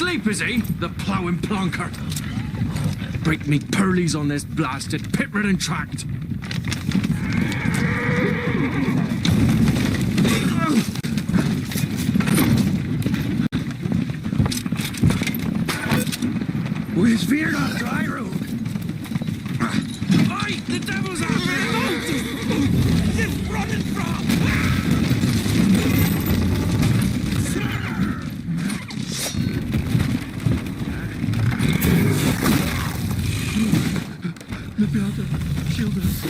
Asleep, is he? The ploughing plonker. Break me pearlies on this blasted pit-ridden tract. Where's Veered on dry road? Oi! The devil's out there! It's running from! Maybe I'll shield us.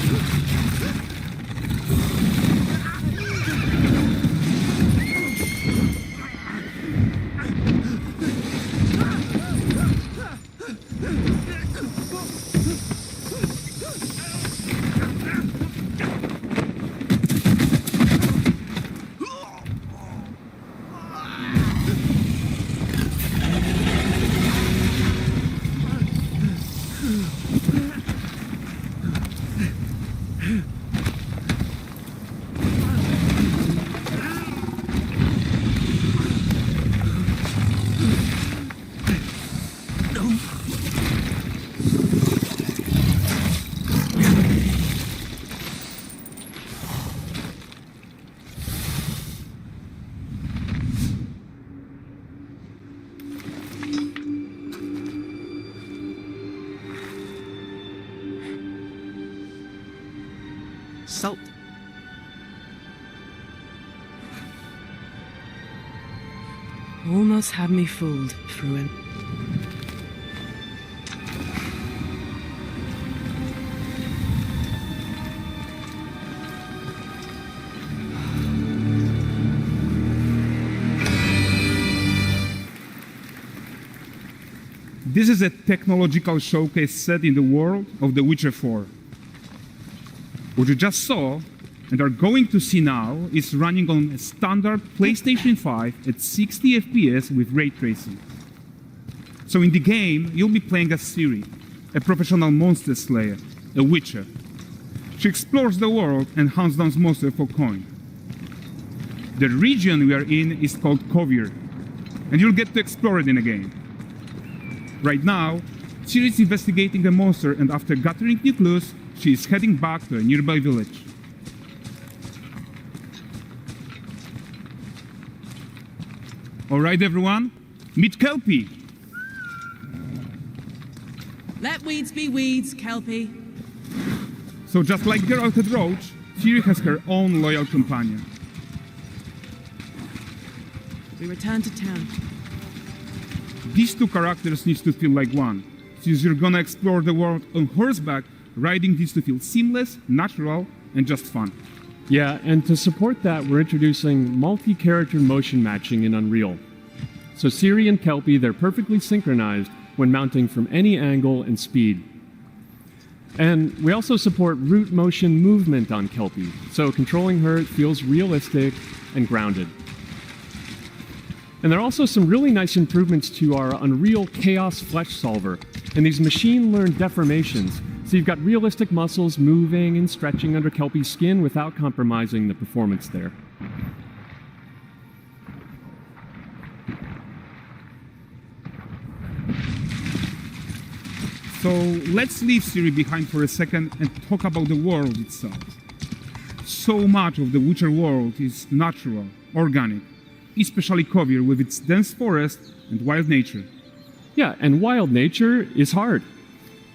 Salt. Almost had me fooled, Fruin. This is a technological showcase set in the world of The Witcher 4. What you just saw and are going to see now is running on a standard PlayStation 5 at 60 FPS with ray tracing. So in the game, you'll be playing as Ciri, a professional monster slayer, a witcher. She explores the world and hunts down monsters for coin. The region we are in is called Kovir, and you'll get to explore it in the game. Right now, Ciri is investigating a monster, and after gathering new clues, she is heading back to a nearby village. All right, everyone, meet Kelpie. Let weeds be weeds, Kelpie. So just like Geralt had Roach, Ciri has her own loyal companion. We return to town. These two characters need to feel like one. Since you're gonna explore the world on horseback, riding needs to feel seamless, natural, and just fun. Yeah, and to support that, we're introducing multi-character motion matching in Unreal. So Ciri and Kelpie, they're perfectly synchronized when mounting from any angle and speed. And we also support root motion movement on Kelpie, so controlling her feels realistic and grounded. And there are also some really nice improvements to our Unreal Chaos Flesh Solver and these machine-learned deformations. So you've got realistic muscles moving and stretching under Kelpie's skin without compromising the performance there. So let's leave Ciri behind for a second and talk about the world itself. So much of the Witcher world is natural, organic, especially Kovir with its dense forest and wild nature. Yeah, and wild nature is hard.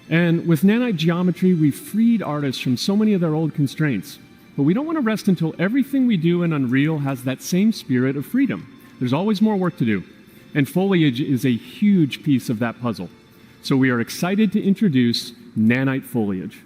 And with nanite geometry, we've freed artists from so many of their old constraints. But we don't want to rest until everything we do in Unreal has that same spirit of freedom. There's always more work to do. And foliage is a huge piece of that puzzle. So we are excited to introduce nanite foliage.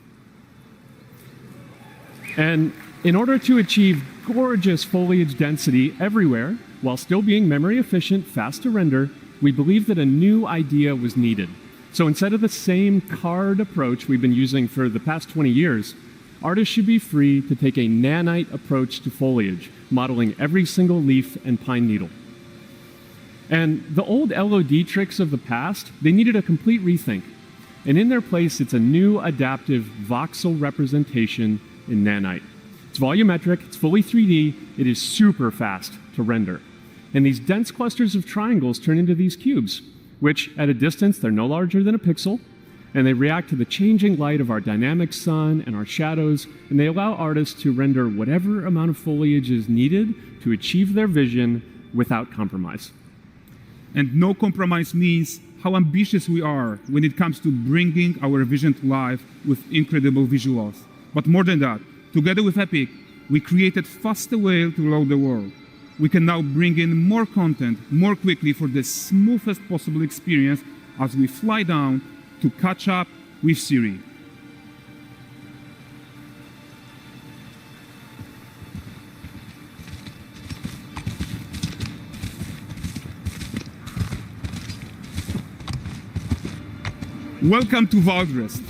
And in order to achieve gorgeous foliage density everywhere, while still being memory efficient, fast to render, we believe that a new idea was needed. So instead of the same card approach we've been using for the past 20 years, artists should be free to take a nanite approach to foliage, modeling every single leaf and pine needle. And the old LOD tricks of the past, they needed a complete rethink. And in their place, it's a new adaptive voxel representation in nanite. It's volumetric, it's fully 3D, it is super fast to render. And these dense clusters of triangles turn into these cubes. which at a distance, they're no larger than a pixel, and they react to the changing light of our dynamic sun and our shadows, and they allow artists to render whatever amount of foliage is needed to achieve their vision without compromise. And no compromise means how ambitious we are when it comes to bringing our vision to life with incredible visuals. But more than that, together with Epic, we created faster way to load the world. We can now bring in more content more quickly for the smoothest possible experience as we fly down to catch up with Siri. Welcome to Valdrest.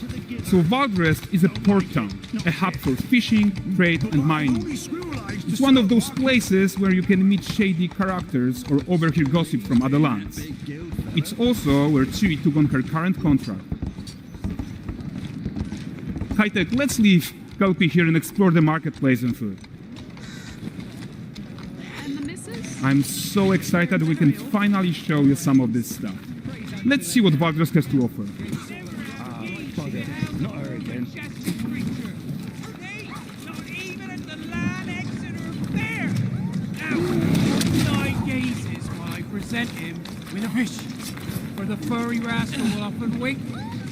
So Valdrest is a port town, a hub for fishing, trade and mining. It's one of those places where you can meet shady characters or overhear gossip from other lands. It's also where Ciri took on her current contract. High-tech, let's leave Kelpie here and explore the marketplace and food. And the missus? I'm so excited we can finally show you some of this stuff. Let's see what Valdrest has to offer. Not her again. Not even at the land Exeter Fair. Now, 9 gazes while I present him with a fish. For the furry rascal will often wait,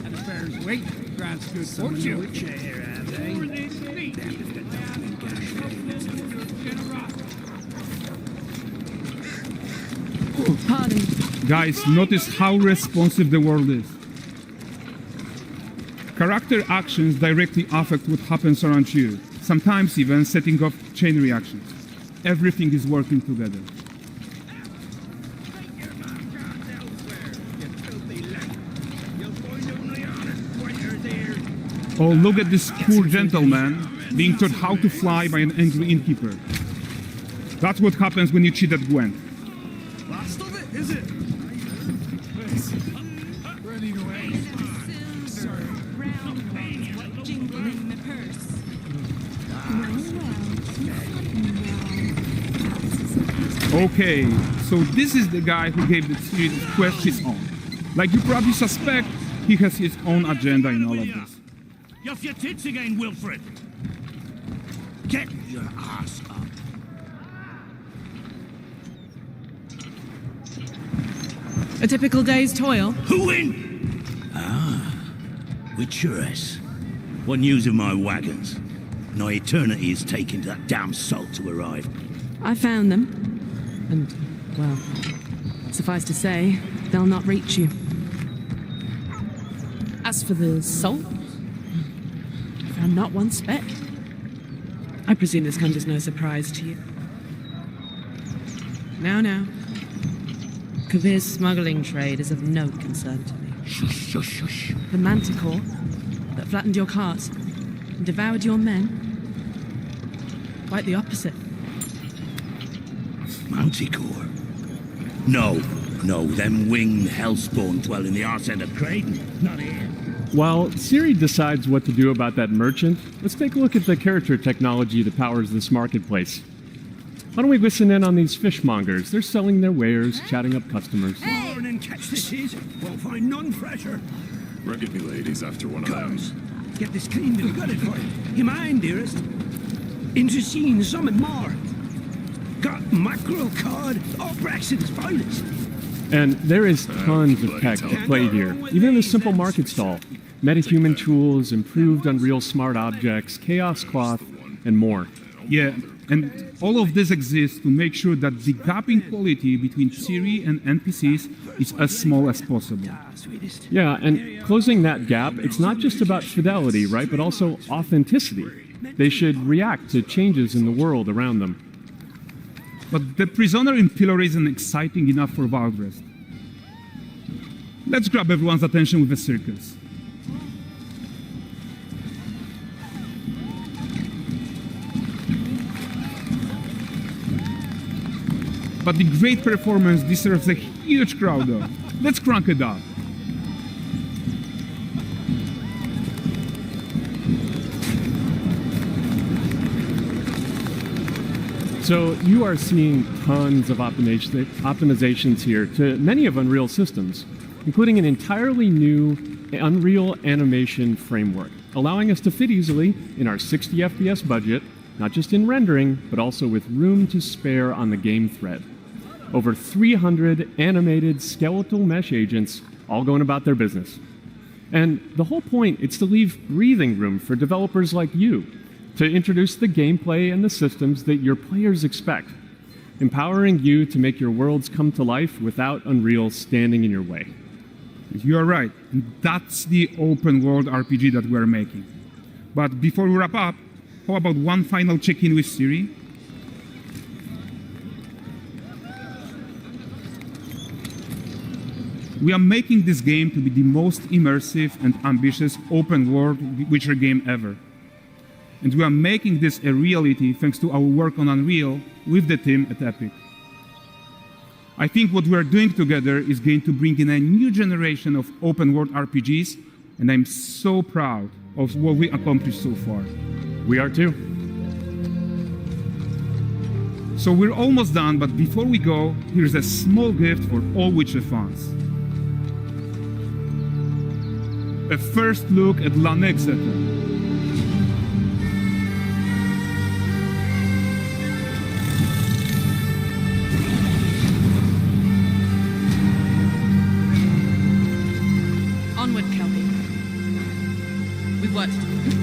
and the fair's weight grants good fortune. For this feat, Pardon. Guys, notice how responsive the world is. Character actions directly affect what happens around you, sometimes even setting off chain reactions. Everything is working together. Oh, look at this poor gentleman being taught how to fly by an angry innkeeper. That's what happens when you cheat at Gwent. Last of it, is it? ready to aim. Jingling the purse. Okay, so this is the guy who gave the series quest his own. Like you probably suspect, he has his own agenda in all of this. You're off your tits again, Wilfred. Get your ass up. A typical day's toil. Who in? Ah, with Churres. What news of my wagons? No eternity is taking that damn salt to arrive. I found them. And, well, suffice to say, they'll not reach you. As for the salt, I found not one speck. I presume this comes as no surprise to you. Now. Kavir's smuggling trade is of no concern to me. Shush, shush, shush. The manticore that flattened your cart and devoured your men, quite the opposite. Manticore? No, them winged hellspawn dwell in the arse end of Creighton, not here. While Siri decides what to do about that merchant, let's take a look at the character technology that powers this marketplace. Why don't we listen in on these fishmongers? They're selling their wares, chatting up customers. Morning, catch this is. Won't find none fresher. Reckon me lady's after one of them. Get this cleaned and gutted for you. You mind, dearest? Into seeing some and more. Got mackerel, cod, all Braxton's finest. And there is tons of tech to play here, even in this simple market stall. Metahuman tools, improved Unreal smart objects, chaos cloth, and more. Yeah, and all of this exists to make sure that the gap in quality between Siri and NPCs is as small as possible. Sweetest. Yeah, and closing that gap, it's not just about fidelity, right, but also authenticity. They should react to changes in the world around them. But the prisoner in pillory isn't exciting enough for Valdrest. Let's grab everyone's attention with a circus. But the great performance deserves a huge crowd though. Let's crank it up. So you are seeing tons of optimizations here to many of Unreal systems. including an entirely new Unreal animation framework, allowing us to fit easily in our 60 FPS budget, not just in rendering, but also with room to spare on the game thread. Over 300 animated skeletal mesh agents all going about their business. And the whole point is to leave breathing room for developers like you to introduce the gameplay and the systems that your players expect, empowering you to make your worlds come to life without Unreal standing in your way. You are right. And that's the open world RPG that we are making. But before we wrap up, how about one final check-in with Siri? We are making this game to be the most immersive and ambitious open world Witcher game ever. And we are making this a reality thanks to our work on Unreal with the team at Epic. I think what we are doing together is going to bring in a new generation of open world RPGs, and I'm so proud of what we accomplished so far. We are too. So we're almost done, but before we go, here's a small gift for all Witcher fans. A first look at Lanexeter. Onward, Kelby. We've work to do.